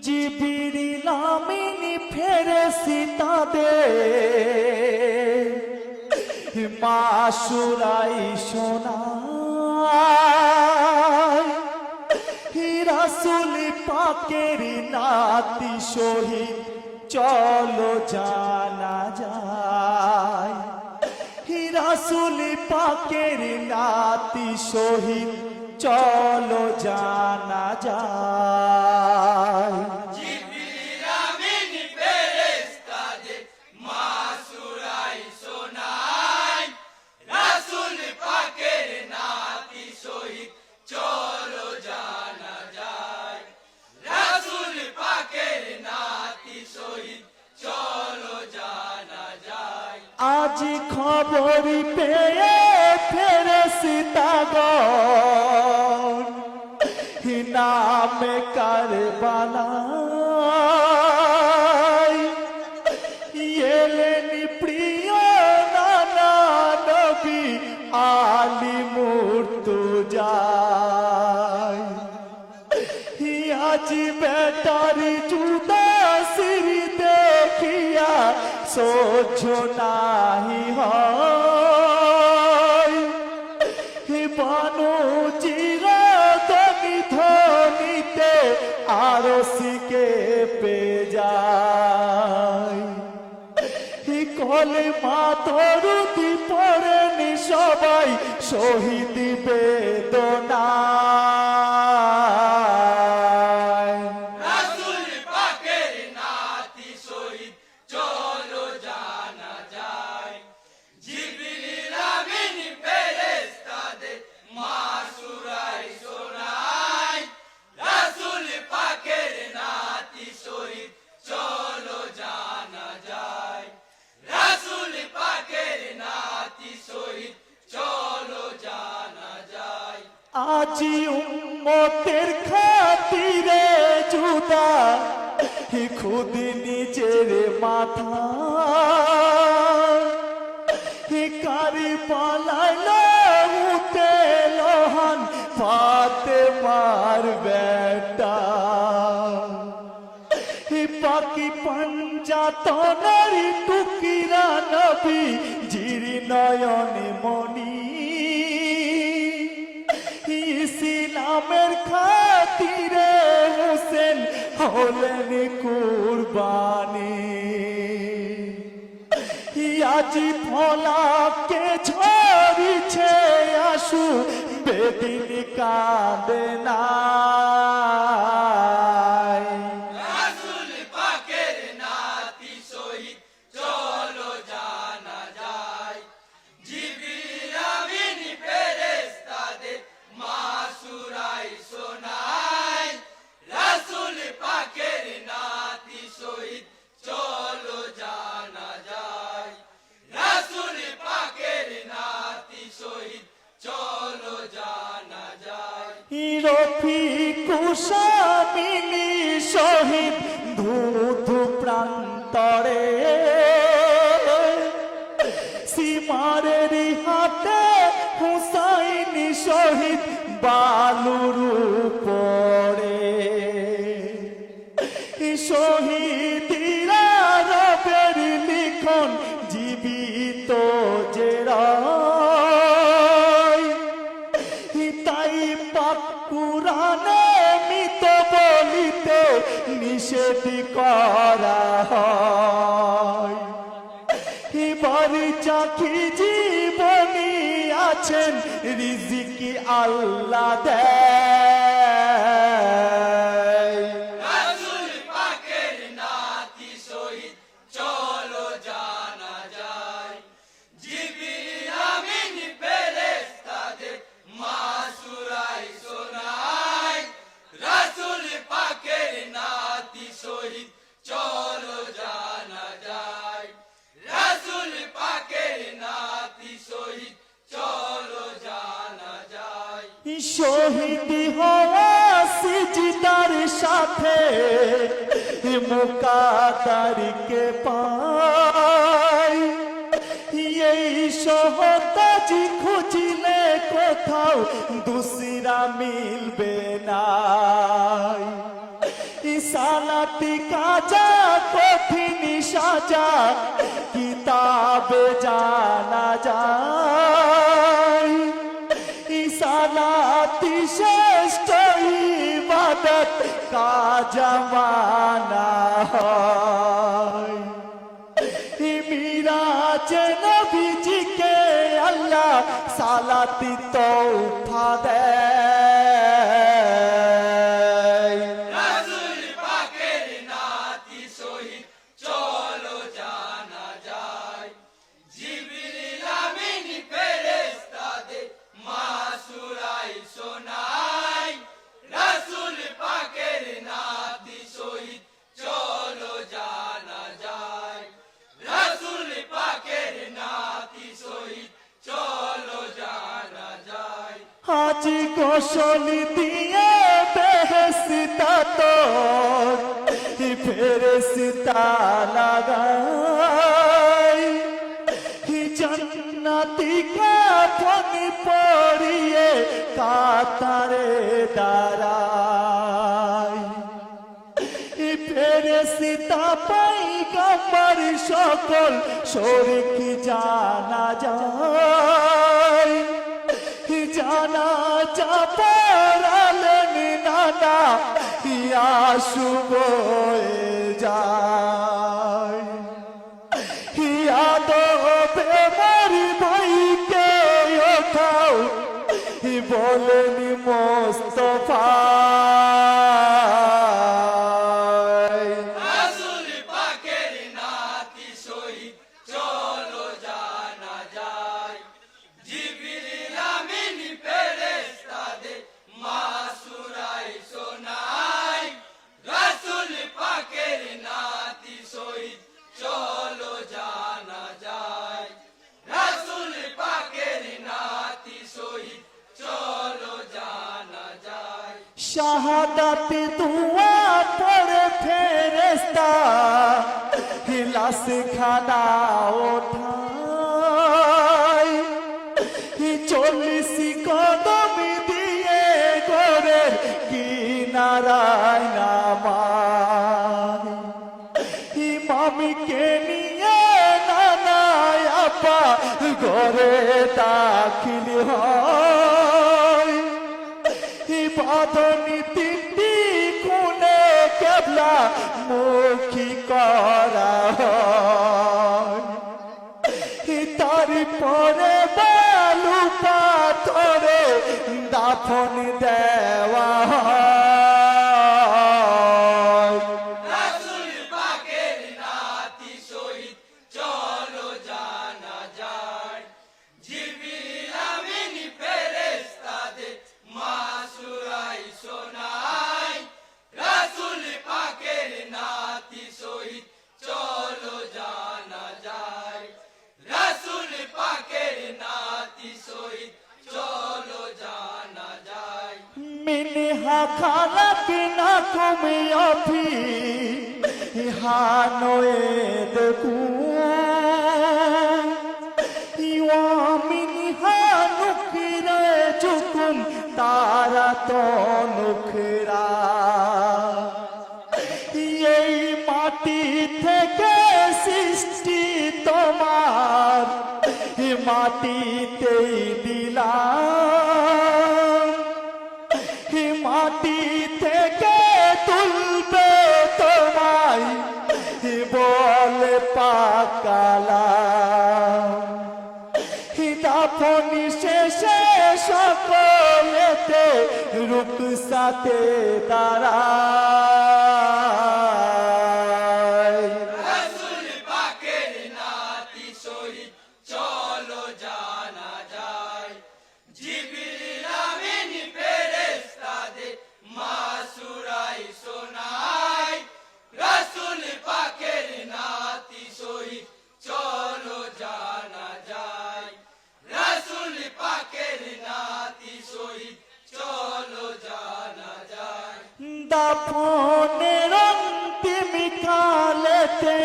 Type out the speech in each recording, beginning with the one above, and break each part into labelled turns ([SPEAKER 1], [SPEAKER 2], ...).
[SPEAKER 1] জিবরিল আমিন ফেরেশতাদের মাসুরাই শোনায়, রাসূল পাকের নাতি শহীদ চলো জানা যায়, রাসূল পাকের নাতি শহীদ চলো জানা যায়।
[SPEAKER 2] জিবরিল আমিন ফেরেশতাদের মাসুরাই শোনায়, রাসূল পাকের নাতি শহীদ চলো জানা যায়, রাসূল পাকের নাতি শহীদ চলো জানা যায়।
[SPEAKER 1] আজ খবর পেয়ে ফেরেশতাগণ নামে কারবালায় এলেন প্রিয় নানা নবী আলী মুর্তজায়, আজ বেটারি জুদাসির দেখিয়া সহ্য নাহি হয়, বানু চিরদনি ধ্বনিতে আরশিকে পে যায়, কলেমা দরুদি পড়েন সবাই শহীদ বেদনায়।
[SPEAKER 2] রাসূল পাকের নাতি শহীদ চলো জানা যায়, জিবরিল আমিন ফেরেশতাদের মাসুরাই শোনায়, রাসূল পাকের নাতি শহীদ চলো জানা যায়, রাসূল পাকের নাতি শহীদ চলো জানা যায়।
[SPEAKER 1] আজি উম্মতের খাতিরে জুদা খুদ নিজের মাথা, কারি পালাইল উতে লোহান ফাতেমার বেটা, পাকি পঞ্জাতনের টুকিরা নবী জির নয়নে মনি, ইসলামের খাতিরে হোসেন হলেন কুরবানি, আজি ফলাকে ঝরিছে আশু বেদিন কাঁদে নাই।
[SPEAKER 2] রাসূল পাকের নাতি শহীদ চলো জানা যায়, জিবরিল আমিন ফেরেশতাদের মাসুরাই শোনায়, রাসূল পাকের নাতি শহীদ চলো জানা যায়, রাসূল পাকের নাতি শহীদ চলো জানা যায়।
[SPEAKER 1] রফিকুশামিলি শহীদ ধুধু প্রান্তরে, সীমারের হাতে হুসাইন শহীদ বালুর উপরে, শহীদিরা রবের লিখন জীবিত যে রয়, তাই পাক কুরআনে মৃত বলিতে নিষেধ করা হয়, এবার চাকি জীবনী আছেন রিজিকি আল্লাহ দেয়।
[SPEAKER 2] রাসূল পাকের নাতি শহীদ চলো জানা যায়, জিবরিল আমিন ফেরেশতাদের মাসুরাই শোনায়, রাসূল পাকের নাতি শহীদ চলো জানা যায়, রাসূল পাকের নাতি শহীদ চলো জানা যায়।
[SPEAKER 1] শহীদ হওয়া সিজদার সাথে মুকাদ্দারকে পাই, এই সহতাজ খুঁজলে কোথাও দুসরা মিলবে না। সালাতি কাজা কঠিন সাজা কিতাবে জানা যায় সালাতি শ্রেষ্ঠ ইবাদত কাজা মানা হয় মিরাজ নবীজিকে আল্লাহ সালাতি তৌফা দেয়
[SPEAKER 2] রাসূল পাকের নাতি শহীদ চলো জানা যায় জিবরিল আমিন ফেরেশতাদের মাসুরাই শোনায় রাসূল পাকের নাতি শহীদ চলো জানা যায় রাসূল পাকের নাতি শহীদ চলো জানা যায়
[SPEAKER 1] হাজি গোসল দিয়ে বেহেশতা তোর ফেরেশতা লাগাই জান্নাতি কাফন পরিয়ে কাতারে দাঁড়াই ফেরেশতা পয়গম্বর সকল শরীক জানা যায় জানা চাপড়ালেন নানা ইয়া শুভ যায় ইয়াদবে মারি ভাইকে ওঠাও বলেন মোস্তফা
[SPEAKER 2] রাসূল পাকের নাতি শহীদ চলো জানা যায় জিবরিল আমিন ফেরেশতাদের মাসুরাই শোনায় রাসূল পাকের নাতি শহীদ চলো জানা যায় রাসূল পাকের নাতি শহীদ চলো জানা যায়
[SPEAKER 1] শাহাদাত দুয়া পড়ে ফেরেশতা লাশ খানা ওঠায় 40 কদম দিয়ে গোরে কিনারায় নামায় ইমামকে নিয়ে নানা আপা ঘরে দাখিল হয় বাঁধনি তিনটি কোণে কেবলা মুখী করা হয় তারপরে বালু পাথরে দাফন দেওয়া হয়
[SPEAKER 2] রাসূল পাকের নাতি শহীদ চলো জানা যায় জিবরিল আমিন ফেরেশতাদের মাসুরাই শোনায় রাসূল পাকের নাতি শহীদ চলো জানা যায় রাসূল পাকের নাতি শহীদ চলো জানা যায়
[SPEAKER 1] মিনহা খালাকনাকুম অফি হানোয়ে দেখু মিনহা নুখরা জুকুম তারা তো নুখরা এই মাটি থেকে সৃষ্টি তোমার মাটিতেই দিলাম মাটি থেকে তুলবে তোমায় বলে পাকালাম দাফনি শেষে সকলেতে রুকসাতে দাঁড়ায়
[SPEAKER 2] রাসূল পাকের নাতি শহীদ চলো জানা যায় জিবরিল আমিন ফেরেশতাদের মাসুরাই শোনায় রাসূল পাকের নাতি শহীদ চলো জানা যায় রাসূল পাকের নাতি শহীদ চলো জানা যায়
[SPEAKER 1] দাফনের অন্তিম কালেতে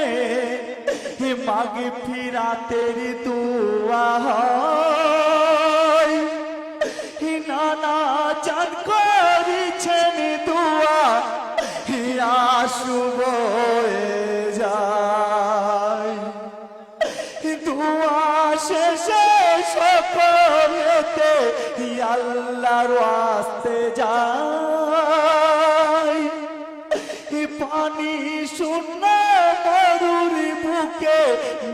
[SPEAKER 1] মাগ ফিরাতের দুয়া হয় নানা চান করেছেন দুয়া বয়ে যায় দুয়া শেষে সকলেতে আল্লাহর আস্তে যায় পানি শূন্য মরুর বুকে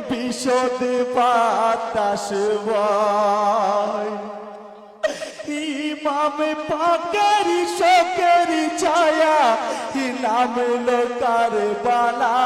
[SPEAKER 1] বিশদ বাতাস বয় ইমাম পাকের শোকের ছায়া নাম লোকার বালা